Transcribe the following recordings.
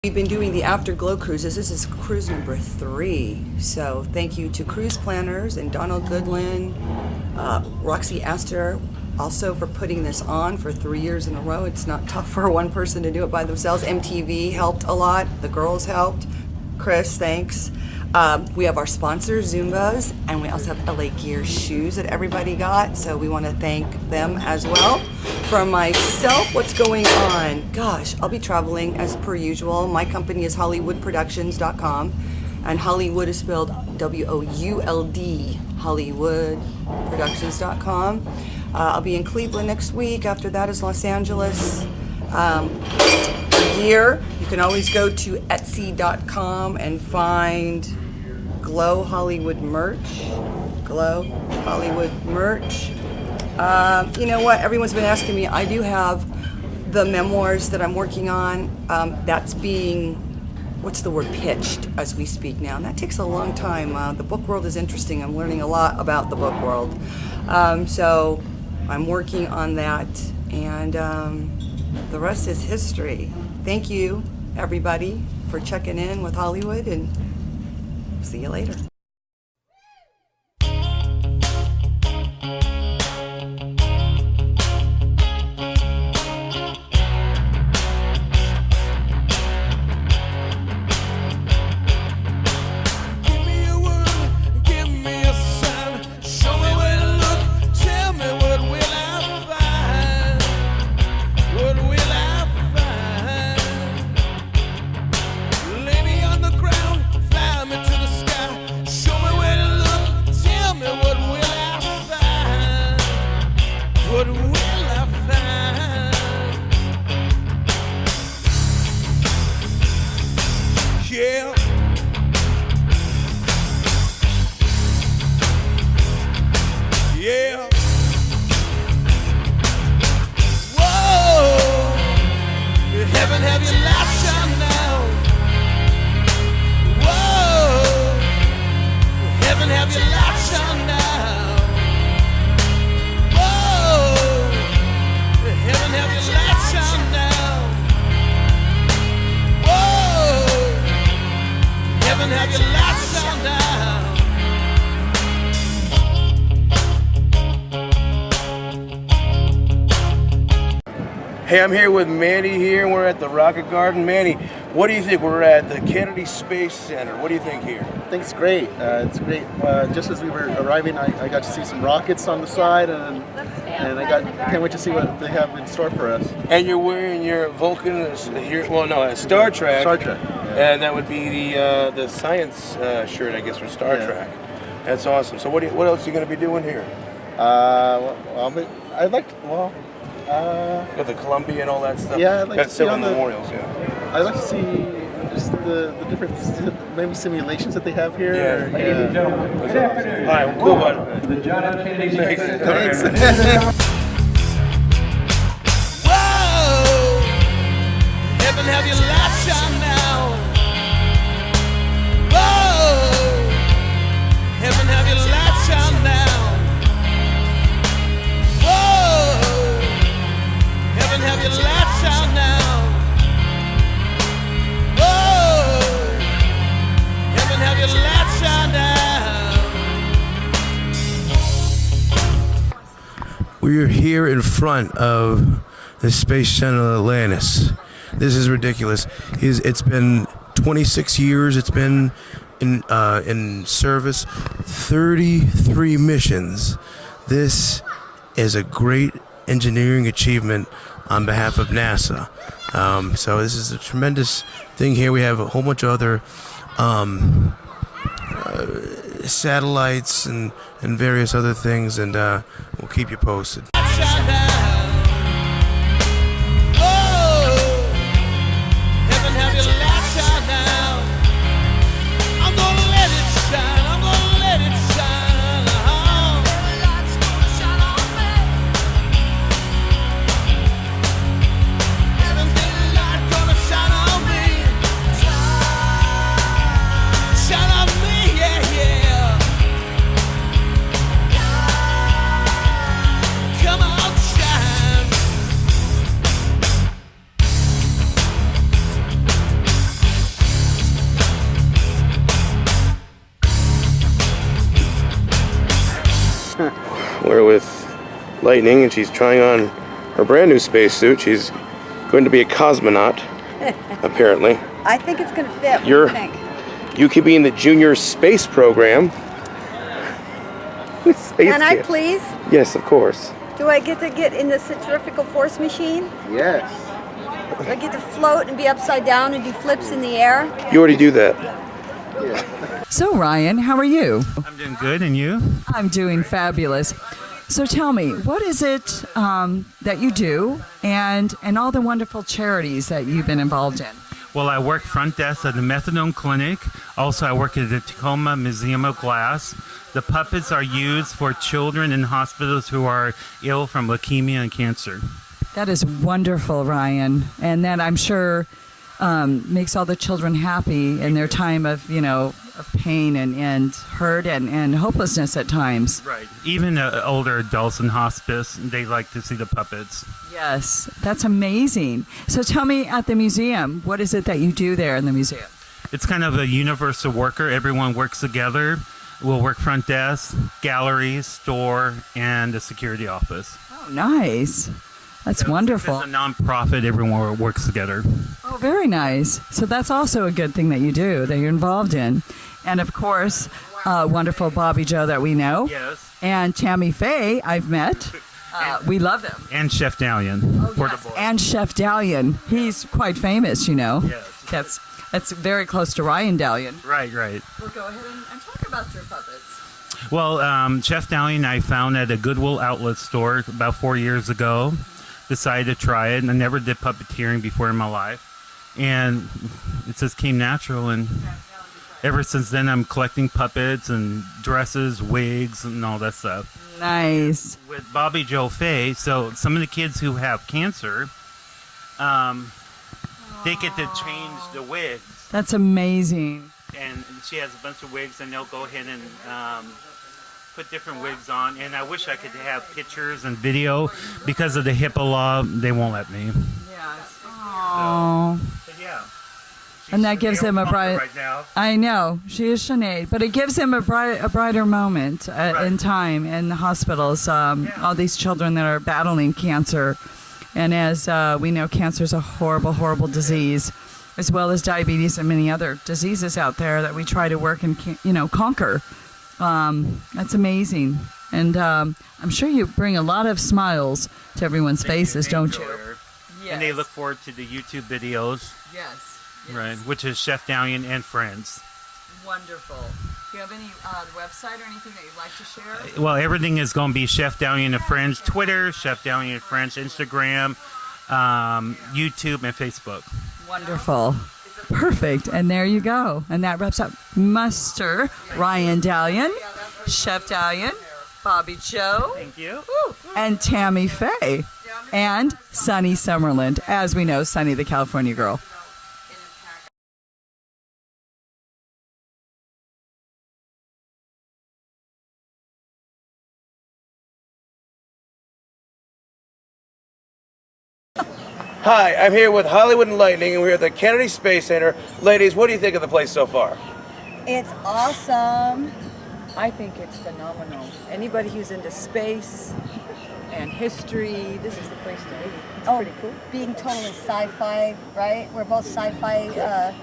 We've been doing the Afterglow cruises. This is cruise number 3. So thank you to cruise planners and Donald Goodland, Roxy Astor, also for putting this on for 3 years in a row. It's not tough for one person to do it by themselves. MTV helped a lot. The girls helped. Chris, thanks. We have our sponsors, Zumbas, and we also have LA Gear shoes that everybody got. So we want to thank them as well. For myself, what's going on? Gosh, I'll be traveling as per usual. My company is HollywoodProductions.com, and Hollywood is spelled W-O-U-L-D, HollywoodProductions.com. I'll be in Cleveland next week. After that is Los Angeles. Gear, you can always go to Etsy.com and find Glow Hollywood merch. Glow Hollywood merch. You know what? Everyone's been asking me. I do have the memoirs that I'm working on. That's being, what's the word, pitched as we speak now. And that takes a long time. The book world is interesting. I'm learning a lot about the book world. So I'm working on that. And the rest is history. Thank you, everybody, for checking in with Hollywood, and see you later. Hey, I'm here with Manny here, and we're at the Rocket Garden. Manny, what do you think? We're at the Kennedy Space Center. What do you think here? I think it's great. It's great. Just as we were arriving, I got to see some rockets on the side, and can't wait to see what they have in store for us. And you're wearing your Vulcan here. Well, no, Star Trek. Star Trek. Yeah. And that would be the science shirt, I guess, for Star Trek. That's awesome. So what else are you going to be doing here? Got the Columbia and all that stuff. Yeah, I'd like got to see several memorials. Yeah. I'd like to see just the different maybe simulations that they have here. Yeah. Ladies and gentlemen, good afternoon. All right, cool, bud. The John F. Kennedy Space Center. Thanks. Whoa! Heaven, have your lights shine now. Whoa! Heaven, have your lights shine now. Have your lights out now. Whoa, heaven, have your lights out now. We're here in front of the Space Center Atlantis. This is ridiculous. It's been 26 years. It's been in service, 33 missions. This is a great engineering achievement on behalf of NASA. So this is a tremendous thing here. We have a whole bunch of other satellites and various other things, and we'll keep you posted. Come on, child. We're with Lightning, and she's trying on her brand new spacesuit. She's going to be a cosmonaut, apparently. I think it's going to fit. What do You're- you think? You could be in the junior space program. Space Can I kid. please? Yes, of course. Do I get to get in the centrifugal force machine? Yes. Do I get to float and be upside down and do flips in the air? You already do that. Yeah. So Ryan, how are you? I'm doing good, and you? I'm doing fabulous. So tell me, what is it that you do, and all the wonderful charities that you've been involved in? Well, I work front desk at the Methadone Clinic. Also, I work at the Tacoma Museum of Glass. The puppets are used for children in hospitals who are ill from leukemia and cancer. That is wonderful, Ryan, and that I'm sure makes all the children happy in their time of of pain and hurt and hopelessness at times. Right. Even older adults in hospice, they like to see the puppets. Yes, that's amazing. So tell me, at the museum, what is it that you do there in the museum? It's kind of a universal worker. Everyone works together. We'll work front desk, gallery, store, and the security office. Oh, nice. That's wonderful. It's a non-profit. Everyone works together. Oh, very nice. So that's also a good thing that you do, that you're involved in. And of course, wonderful Bobby Joe that we know. Yes. And Tammy Faye, I've met. We love them. And Chef Dallion. For the boys. And Chef Dallion. He's quite famous, Yes. That's very close to Ryan Dallion. Right. We'll go ahead and talk about your puppets. Well, Chef Dallion I found at a Goodwill outlet store about 4 years ago. Decided to try it, and I never did puppeteering before in my life. And it just came natural, and ever since then I'm collecting puppets and dresses, wigs, and all that stuff. Nice. With Bobby Joe Faye, so some of the kids who have cancer, they get to change the wigs. That's amazing. And she has a bunch of wigs, and they'll go ahead and put different wigs on. And I wish I could have pictures and video. Because of the HIPAA law, they won't let me. Yes. Oh. But yeah. And that gives them a bright. Right now. I know she is Sinead, but it gives them a brighter moment in time in the hospitals. All these children that are battling cancer, and as we know, cancer is a horrible, horrible disease, as well as diabetes and many other diseases out there that we try to work and conquer. That's amazing, and I'm sure you bring a lot of smiles to everyone's faces, don't you? Yes. And they look forward to the YouTube videos. Yes. Right, which is Chef Dallion and Friends. Wonderful. Do you have any website or anything that you'd like to share? Well, everything is going to be Chef Dallion and Friends. Twitter, Chef Dallion and Friends. Instagram, YouTube, and Facebook. Wonderful. Perfect. And there you go. And that wraps up Muster Ryan Dallion, Chef Dallion, Bobby Joe. Thank you. And Tammy Faye. And Sunny Summerland. As we know, Sunny the California girl. Hi, I'm here with Hollywood and Lightning, and we're at the Kennedy Space Center. Ladies, what do you think of the place so far? It's awesome. I think it's phenomenal. Anybody who's into space and history, this is the place to be. It's pretty cool. Being totally sci-fi, right? We're both sci-fi.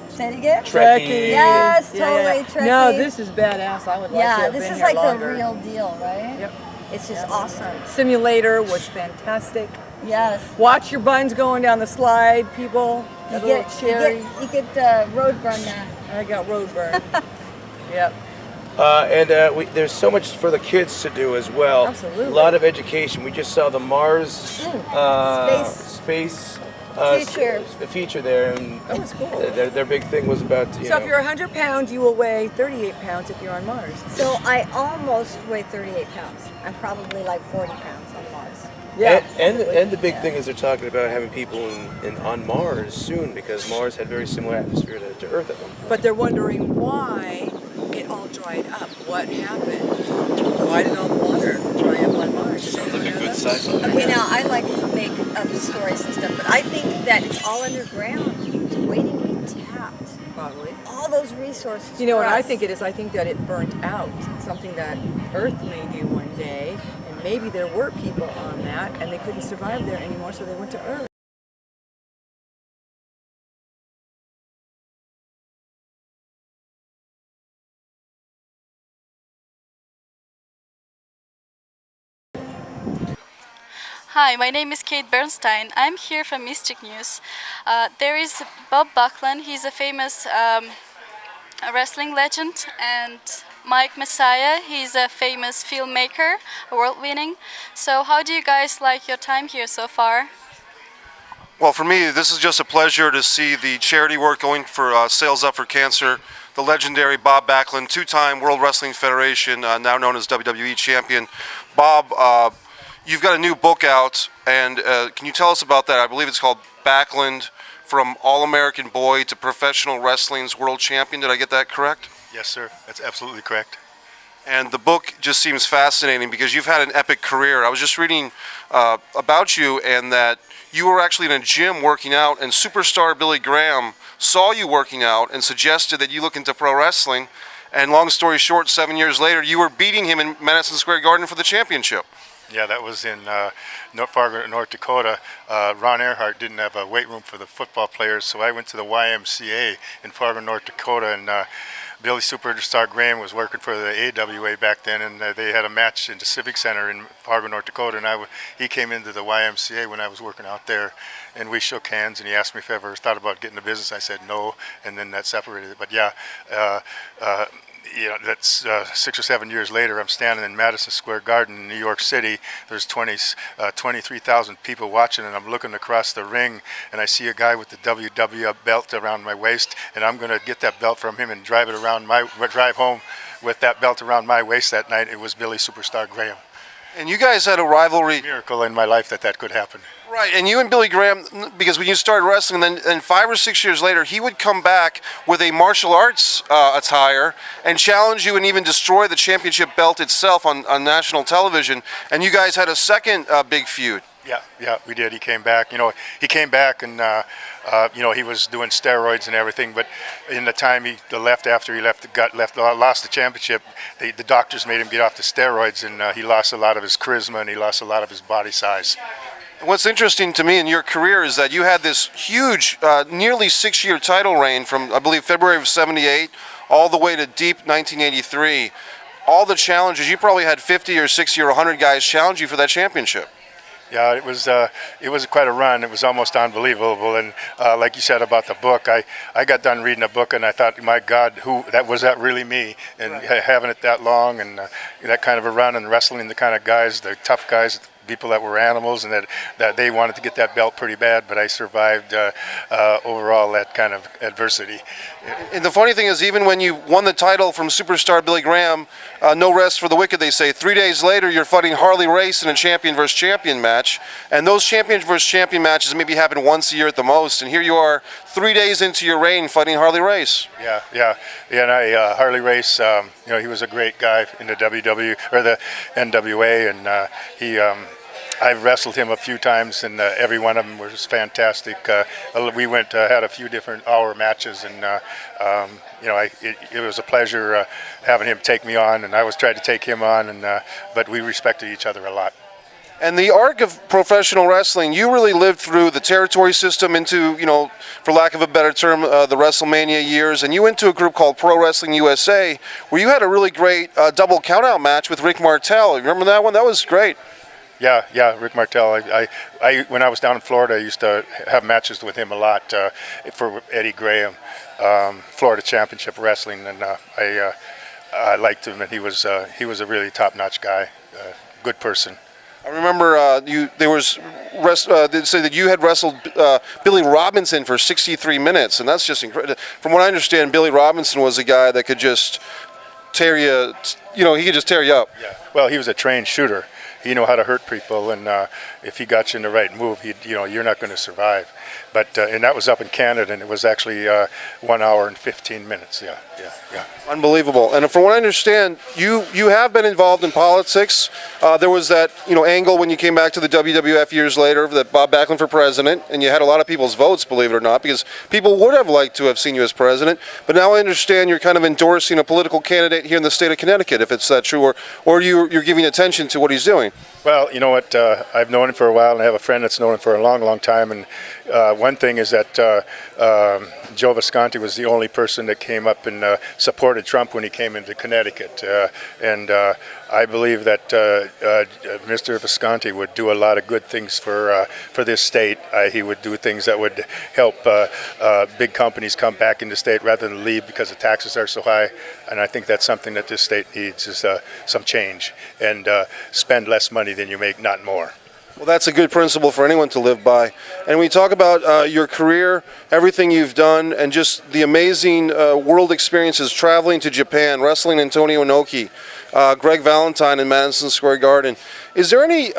Say it again. Trekkie. Yes, totally Trekkie. No, this is badass. I would like to have this been is here like longer. the real deal, right? Yep. It's just awesome. Simulator was fantastic. Yes. Watch your buns going down the slide, people. You That little cherry. you get road burn now. I got road burn. Yep. There's so much for the kids to do as well. Absolutely. A lot of education. We just saw the Mars Space. feature. The feature there, and That was cool. their big thing was about So if you're 100 pounds, you will weigh 38 pounds if you're on Mars. So I almost weigh 38 pounds. I'm probably like 40 pounds on Mars. Yeah. And the big thing is they're talking about having people on Mars soon, because Mars had very similar atmosphere to Earth at one point. But they're wondering why it all dried up. What happened? Why did all the water dry up on Mars? Sounds like a good sci-fi. Okay, now I like to make up stories and stuff, but I think that it's all underground. It's waiting to be tapped. Probably. all those resources. You know for what I us. think it is? I think that it burnt out. Something that Earth may do one day, and maybe there were people on that, and they couldn't survive there anymore, so they went to Earth. Hi, my name is Kate Bernstein. I'm here from Mystic News. There is Bob Backlund. He's a famous a wrestling legend, and Mike Messiah. He's a famous filmmaker, award-winning. So how do you guys like your time here so far? Well, for me, this is just a pleasure to see the charity work going for Sales Up for Cancer. The legendary Bob Backlund, two-time World Wrestling Federation, now known as WWE champion. Bob, you've got a new book out, and can you tell us about that? I believe it's called Backlund, From All-American Boy to Professional Wrestling's World Champion. Did I get that correct? Yes, sir. That's absolutely correct. And the book just seems fascinating because you've had an epic career. I was just reading about you, and that you were actually in a gym working out, and superstar Billy Graham saw you working out and suggested that you look into pro wrestling. And long story short, 7 years later, you were beating him in Madison Square Garden for the championship. Yeah, that was in Fargo, North Dakota. Ron Earhart didn't have a weight room for the football players, so I went to the YMCA in Fargo, North Dakota, and Billy Superstar Graham was working for the AWA back then, and they had a match in the Civic Center in Fargo, North Dakota, and he came into the YMCA when I was working out there, and we shook hands, and he asked me if I ever thought about getting into business. I said no, and then that separated. But yeah, you know, that's 6 or 7 years later. I'm standing in Madison Square Garden in New York City. There's 23,000 people watching, and I'm looking across the ring, and I see a guy with the WWF belt around my waist, and I'm going to get that belt from him and drive home with that belt around my waist that night. It was Billy Superstar Graham. And you guys had a rivalry. Miracle in my life that could happen. Right, and you and Billy Graham, because when you started wrestling, then 5 or 6 years later, he would come back with a martial arts attire and challenge you and even destroy the championship belt itself on national television. And you guys had a second big feud. Yeah, we did. He came back. You know, and you know, he was doing steroids and everything. But in the time after he lost the championship, the doctors made him get off the steroids, and he lost a lot of his charisma and he lost a lot of his body size. What's interesting to me in your career is that you had this huge, nearly 6-year title reign from, I believe, February of *78 all the way to deep 1983. All the challenges, you probably had 50 or 60 or 100 guys challenge you for that championship. Yeah, it was quite a run. It was almost unbelievable. And like you said about the book, I got done reading the book and I thought, my God, was that really me? And right. Having it that long and that kind of a run and wrestling the kind of guys, the tough guys, people that were animals, and that they wanted to get that belt pretty bad, but I survived overall that kind of adversity. And the funny thing is, even when you won the title from superstar Billy Graham, no rest for the wicked, they say, 3 days later you're fighting Harley Race in a champion versus champion match, and those champion versus champion matches maybe happen once a year at the most, and here you are 3 days into your reign fighting Harley Race. Yeah, and Harley Race, you know, he was a great guy in the WWE or the NWA, and I've wrestled him a few times, and every one of them was fantastic. We had a few different hour matches, and you know, it was a pleasure having him take me on, and I was trying to take him on, but we respected each other a lot. And the arc of professional wrestling, you really lived through the territory system into, you know, for lack of a better term, the WrestleMania years, and you went to a group called Pro Wrestling USA, where you had a really great double countout match with Rick Martel. You remember that one? That was great. Yeah, Rick Martel. I when I was down in Florida, I used to have matches with him a lot for Eddie Graham, Florida Championship Wrestling, and I liked him, and he was a really top-notch guy, good person. I remember they say that you had wrestled Billy Robinson for 63 minutes, and that's just incredible. From what I understand, Billy Robinson was a guy that could just tear you, you know, he could just tear you up. Yeah. Well, he was a trained shooter. He knew how to hurt people, and if he got you in the right move, you're not going to survive. But and that was up in Canada, and it was actually 1 hour and 15 minutes. Yeah. Unbelievable. And from what I understand, you have been involved in politics. There was that angle when you came back to the WWF years later, that Bob Backlund for president, and you had a lot of people's votes, believe it or not, because people would have liked to have seen you as president. But now I understand you're kind of endorsing a political candidate here in the state of Connecticut, if it's that true, or you're giving attention to what he's doing. Well, you know what? I've known him for a while, and I have a friend that's known him for a long, long time. And one thing is that Joe Visconti was the only person that came up and supported Trump when he came into Connecticut. And I believe that Mr. Visconti would do a lot of good things for this state. He would do things that would help big companies come back into state rather than leave because the taxes are so high. And I think that's something that this state needs, is some change, and spend less money than you make, not more. Well, that's a good principle for anyone to live by. And we talk about your career, everything you've done, and just the amazing world experiences, traveling to Japan, wrestling Antonio Inoki, Greg Valentine in Madison Square Garden. Is there any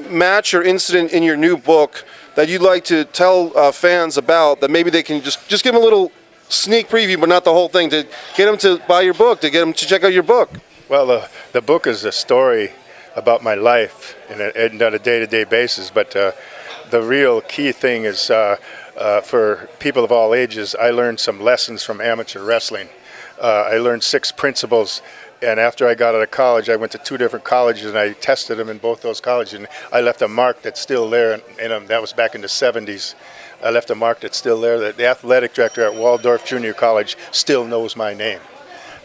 match or incident in your new book that you'd like to tell fans about, that maybe they can just give them a little sneak preview, but not the whole thing, to get them to buy your book, to get them to check out your book? Well, the book is a story about my life and on a day-to-day basis, but the real key thing is for people of all ages, I learned some lessons from amateur wrestling. I learned 6 principles, and after I got out of college, I went to 2 different colleges, and I tested them in both those colleges, and I left a mark that's still there, and that was back in the 70s. I left a mark that's still there. The athletic director at Waldorf Junior College still knows my name.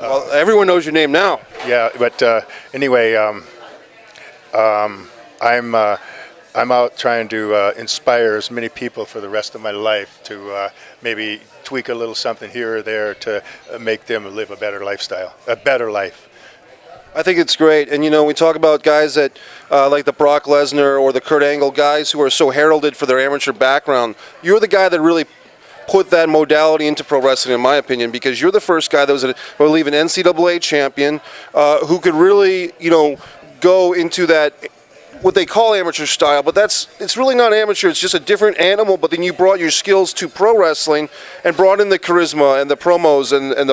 Well, everyone knows your name now. Yeah, but anyway, I'm out trying to inspire as many people for the rest of my life to maybe tweak a little something here or there to make them live a better lifestyle, a better life. I think it's great. And, we talk about guys that, like the Brock Lesnar or the Kurt Angle guys who are so heralded for their amateur background. You're the guy that really put that modality into pro wrestling, in my opinion, because you're the first guy that was, I believe, an NCAA champion who could really, go into that, what they call amateur style, but it's really not amateur, it's just a different animal. But then you brought your skills to pro wrestling and brought in the charisma and the promos and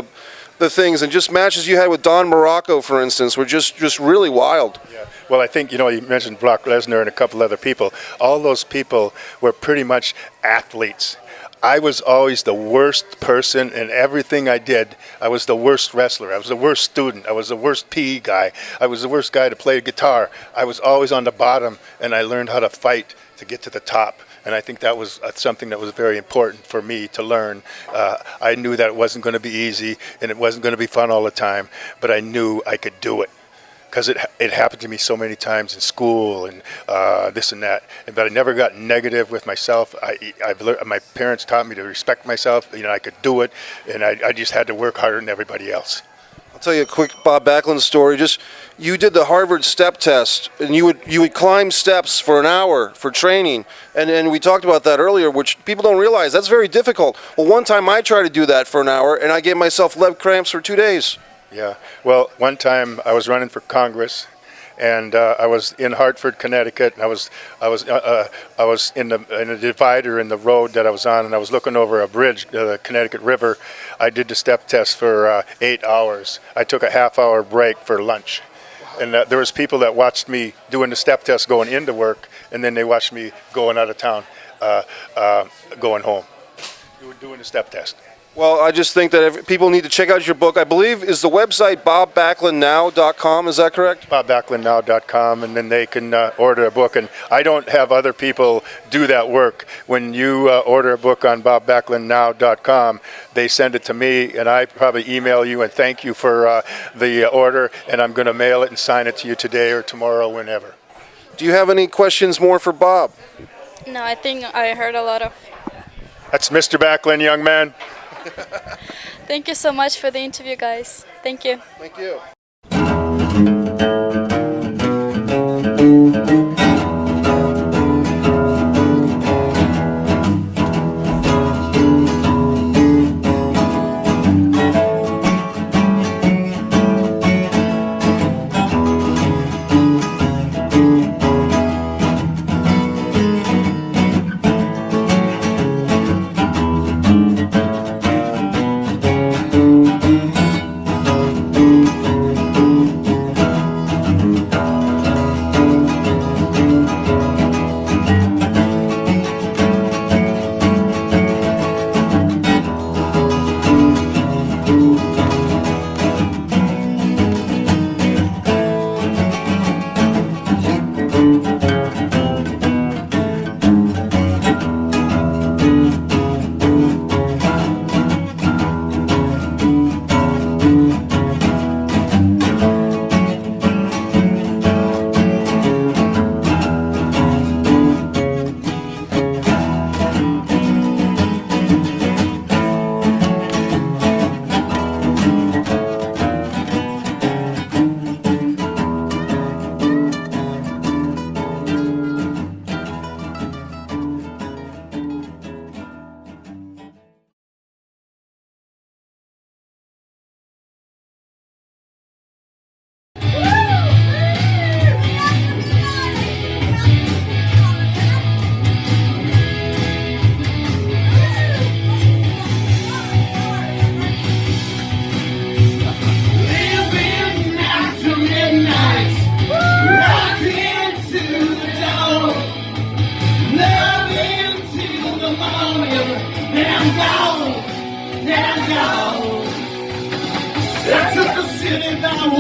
the things, and just matches you had with Don Morocco, for instance, were just really wild. Yeah. Well, I think, you mentioned Brock Lesnar and a couple other people. All those people were pretty much athletes. I was always the worst person in everything I did. I was the worst wrestler. I was the worst student. I was the worst PE guy. I was the worst guy to play guitar. I was always on the bottom, and I learned how to fight to get to the top. And I think that was something that was very important for me to learn. I knew that it wasn't going to be easy, and it wasn't going to be fun all the time, but I knew I could do it. Because it happened to me so many times in school and this and that, but I never got negative with myself. My parents taught me to respect myself. I could do it, and I just had to work harder than everybody else. I'll tell you a quick Bob Backlund story. You did the Harvard step test, and you would climb steps for an hour for training, and we talked about that earlier, which people don't realize that's very difficult. Well, one time I tried to do that for an hour, and I gave myself leg cramps for 2 days. Yeah. Well, one time I was running for Congress, and I was in Hartford, Connecticut, and I was in a divider in the road that I was on, and I was looking over a bridge, the Connecticut River. I did the step test for 8 hours. I took a half-hour break for lunch, and there was people that watched me doing the step test going into work, and then they watched me going out of town, going home, doing the step test. Well, I just think that people need to check out your book. I believe, is the website bobbacklundnow.com, is that correct? bobbacklundnow.com, and then they can order a book. And I don't have other people do that work. When you order a book on bobbacklundnow.com, they send it to me, and I probably email you and thank you for the order, and I'm going to mail it and sign it to you today or tomorrow, whenever. Do you have any questions more for Bob? No, I think I heard a lot of. That's Mr. Backlund, young man. Thank you so much for the interview, guys. Thank you. Thank you.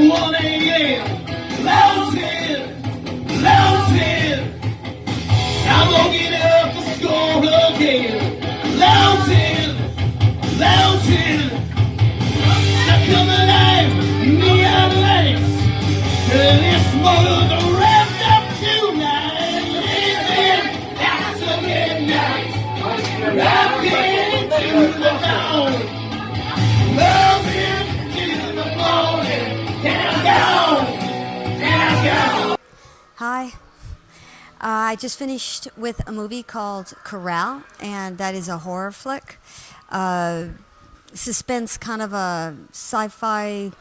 1 a.m. Lounging, lounging. I'm gonna get up to score again. Lounging, lounging. Now come alive, neon lights. This motor's wrapped up tonight. Living after midnight. Rocking to the dawn. Loving to the morning. Can I go? Can I go? Hi. I just finished with a movie called Corral, and that is a horror flick. Suspense, kind of a sci-fi,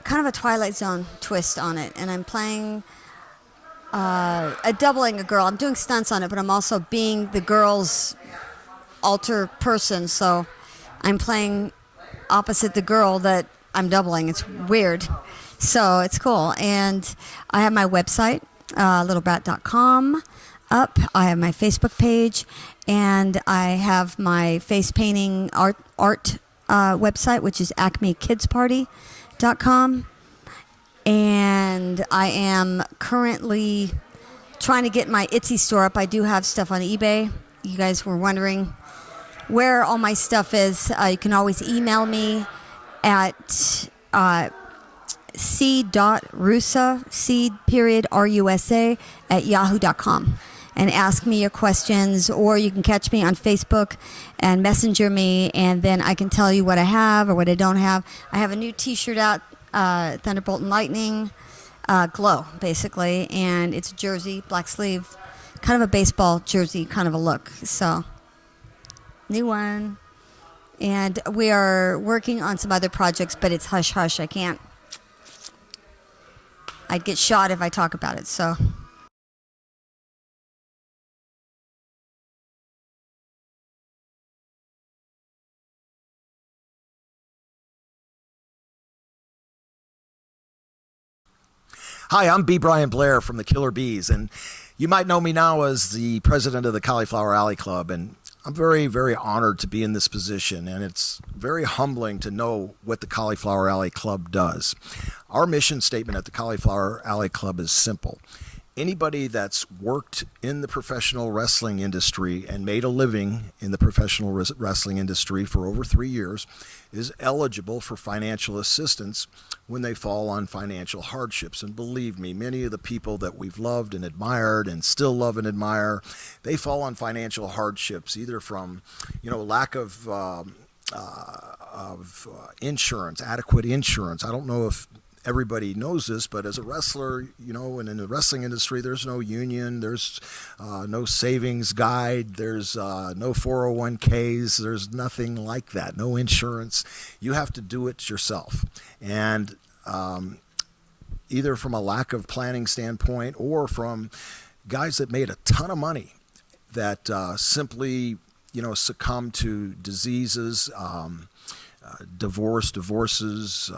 kind of a Twilight Zone twist on it. And I'm playing doubling a girl. I'm doing stunts on it, but I'm also being the girl's alter person. So I'm playing opposite the girl that I'm doubling. It's weird. So it's cool. And I have my website, littlebrat.com up. I have my Facebook page, and I have my face painting art website, which is acmekidsparty.com. And I am currently trying to get my Etsy store up. I do have stuff on eBay. You guys were wondering where all my stuff is. You can always email me at c.rusa, C.RUSA at yahoo.com, and ask me your questions, or you can catch me on Facebook and messenger me, and then I can tell you what I have or what I don't have. I have a new t-shirt out, Thunderbolt and Lightning, glow, basically, and it's a jersey, black sleeve, kind of a baseball jersey kind of a look. So, new one. And we are working on some other projects, but it's hush-hush. I'd get shot if I talk about it, so. Hi, I'm B. Brian Blair from the Killer Bees, and you might know me now as the president of the Cauliflower Alley Club, and I'm very, very honored to be in this position, and it's very humbling to know what the Cauliflower Alley Club does. Our mission statement at the Cauliflower Alley Club is simple. Anybody that's worked in the professional wrestling industry and made a living in the professional wrestling industry for over 3 years is eligible for financial assistance when they fall on financial hardships. And believe me, many of the people that we've loved and admired and still love and admire, they fall on financial hardships, either from, lack of insurance, adequate insurance. I don't know if everybody knows this, but as a wrestler, and in the wrestling industry, there's no union, there's no savings guide, there's no 401ks, there's nothing like that, no insurance. You have to do it yourself. And either from a lack of planning standpoint or from guys that made a ton of money that simply, succumb to diseases, divorces,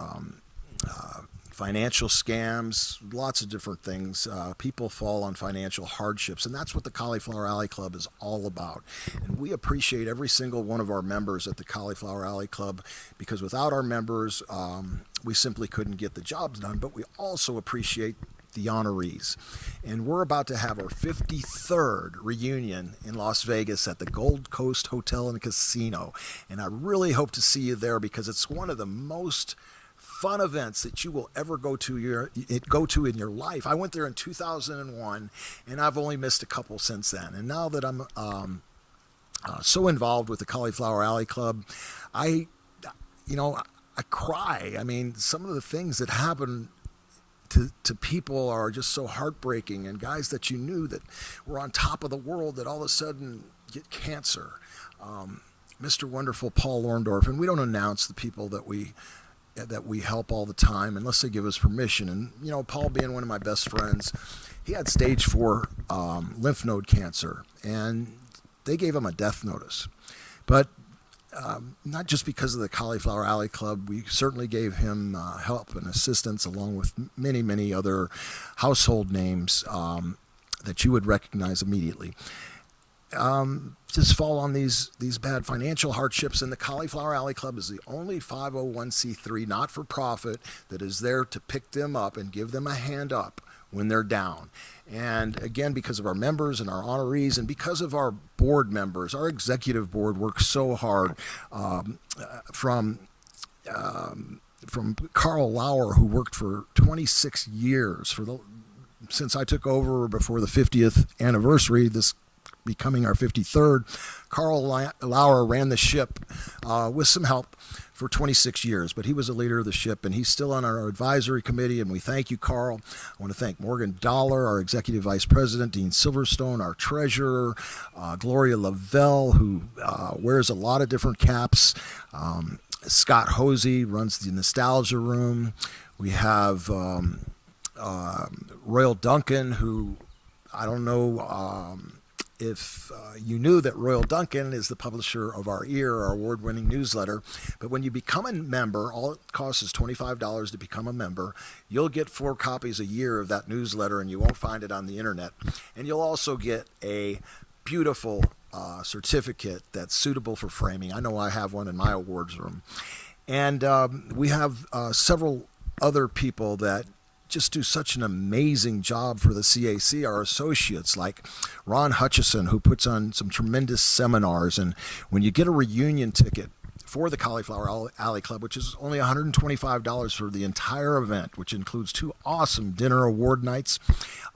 financial scams, lots of different things. People fall on financial hardships, and that's what the Cauliflower Alley Club is all about. And we appreciate every single one of our members at the Cauliflower Alley Club, because without our members, we simply couldn't get the jobs done. But we also appreciate the honorees. And we're about to have our 53rd reunion in Las Vegas at the Gold Coast Hotel and Casino. And I really hope to see you there, because it's one of the most fun events that you will ever go to in your life. I went there in 2001, and I've only missed a couple since then. And now that I'm so involved with the Cauliflower Alley Club, I cry. I mean, some of the things that happen to people are just so heartbreaking, and guys that you knew that were on top of the world that all of a sudden get cancer. Mr. Wonderful Paul Orndorff, and we don't announce the people that we help all the time unless they give us permission. And Paul, being one of my best friends, he had stage 4 lymph node cancer, and they gave him a death notice. But not just because of the Cauliflower Alley Club, we certainly gave him help and assistance, along with many, many other household names that you would recognize immediately. just fall on these bad financial hardships. And the Cauliflower Alley Club is the only 501c3 not-for-profit that is there to pick them up and give them a hand up when they're down. And again, because of our members and our honorees, and because of our board members, our executive board works so hard. From Carl Lauer, who worked for 26 years since I took over before the 50th anniversary, this becoming our 53rd. Carl Lauer ran the ship with some help for 26 years, but he was a leader of the ship, and he's still on our advisory committee, and we thank you, Carl. I want to thank Morgan Dollar, our executive vice president, Dean Silverstone, our treasurer, Gloria Lavelle, who wears a lot of different caps, Scott Hosey runs the Nostalgia Room. We have Royal Duncan, who I don't know if you knew that Royal Duncan is the publisher of our our award-winning newsletter. But when you become a member, all it costs is $25 to become a member. You'll get 4 copies a year of that newsletter, and you won't find it on the internet. And you'll also get a beautiful certificate that's suitable for framing. I know I have one in my awards room. And we have several other people that just do such an amazing job for the CAC, our associates like Ron Hutchison, who puts on some tremendous seminars. And when you get a reunion ticket for the Cauliflower Alley Club, which is only $125 for the entire event, which includes 2 awesome dinner award nights.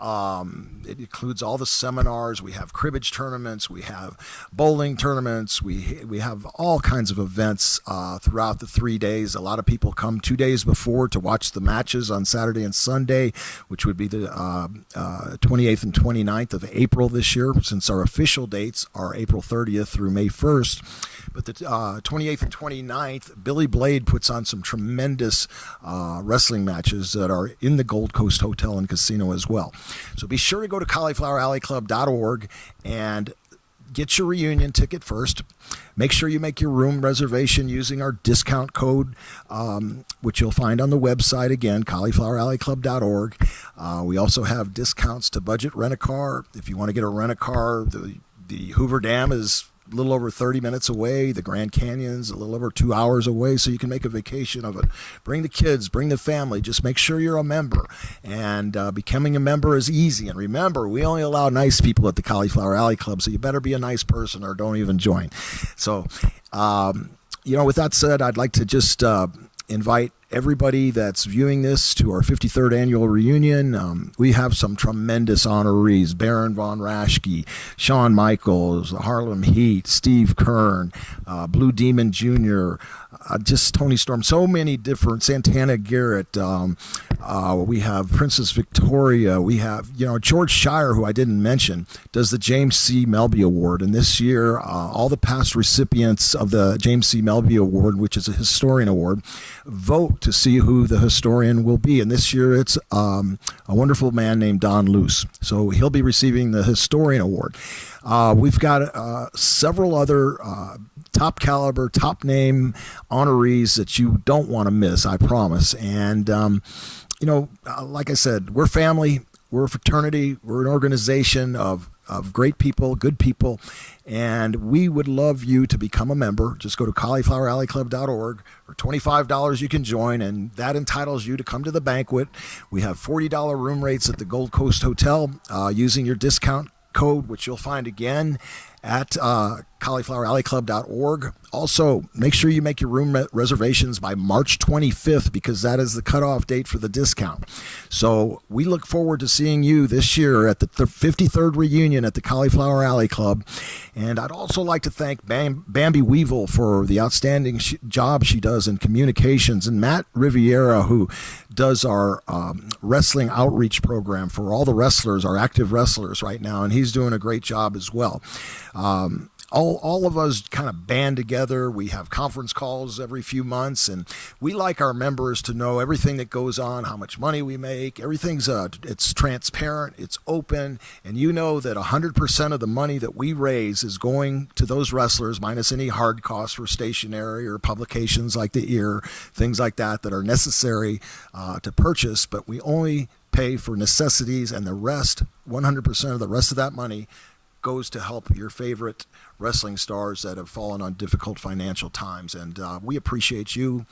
It includes all the seminars. We have cribbage tournaments. We have bowling tournaments. We have all kinds of events throughout the 3 days. A lot of people come 2 days before to watch the matches on Saturday and Sunday, which would be the 28th and 29th of April this year, since our official dates are April 30th through May 1st. But the 28th and 29th, Billy Blade puts on some tremendous wrestling matches that are in the Gold Coast Hotel and Casino as well. So be sure to go to caulifloweralleyclub.org and get your reunion ticket first. Make sure you make your room reservation using our discount code, which you'll find on the website, again, caulifloweralleyclub.org. We also have discounts to budget rent-a-car. If you want to get a rent-a-car, the Hoover Dam is a little over 30 minutes away. The Grand Canyon's a little over 2 hours away, so you can make a vacation of it. Bring the kids, bring the family. Just make sure you're a member. And becoming a member is easy. And remember, we only allow nice people at the Cauliflower Alley Club, so you better be a nice person or don't even join. So, with that said, I'd like to just invite everybody that's viewing this to our 53rd annual reunion. We have some tremendous honorees: Baron von Raschke, Shawn Michaels, Harlem Heat, Steve Kern, Blue Demon Jr., just Tony Storm, so many different, Santana Garrett. We have Princess Victoria. We have, George Shire, who I didn't mention, does the James C. Melby Award. And this year, all the past recipients of the James C. Melby Award, which is a historian award, vote to see who the historian will be. And this year, it's a wonderful man named Don Luce. So he'll be receiving the historian award. We've got several other top caliber, top name honorees that you don't want to miss, I promise. And, like I said, we're family, we're a fraternity, we're an organization of great people, good people, and we would love you to become a member. Just go to caulifloweralleyclub.org. For $25 you can join, and that entitles you to come to the banquet. We have $40 room rates at the Gold Coast Hotel using your discount code, which you'll find again at caulifloweralleyclub.org. Also, make sure you make your room reservations by March 25th, because that is the cutoff date for the discount. So we look forward to seeing you this year at the 53rd reunion at the Cauliflower Alley Club. And I'd also like to thank Bambi Weevil for the outstanding job she does in communications, and Matt Riviera, who does our wrestling outreach program for all the wrestlers, our active wrestlers right now, and he's doing a great job as well. All of us kind of band together. We have conference calls every few months, and we like our members to know everything that goes on, how much money we make. Everything's it's transparent, it's open, and you know that 100% of the money that we raise is going to those wrestlers, minus any hard costs for stationery or publications like the ear, things like that are necessary to purchase, but we only pay for necessities, and the rest, 100% of the rest of that money, goes to help your favorite wrestling stars that have fallen on difficult financial times. And we appreciate you.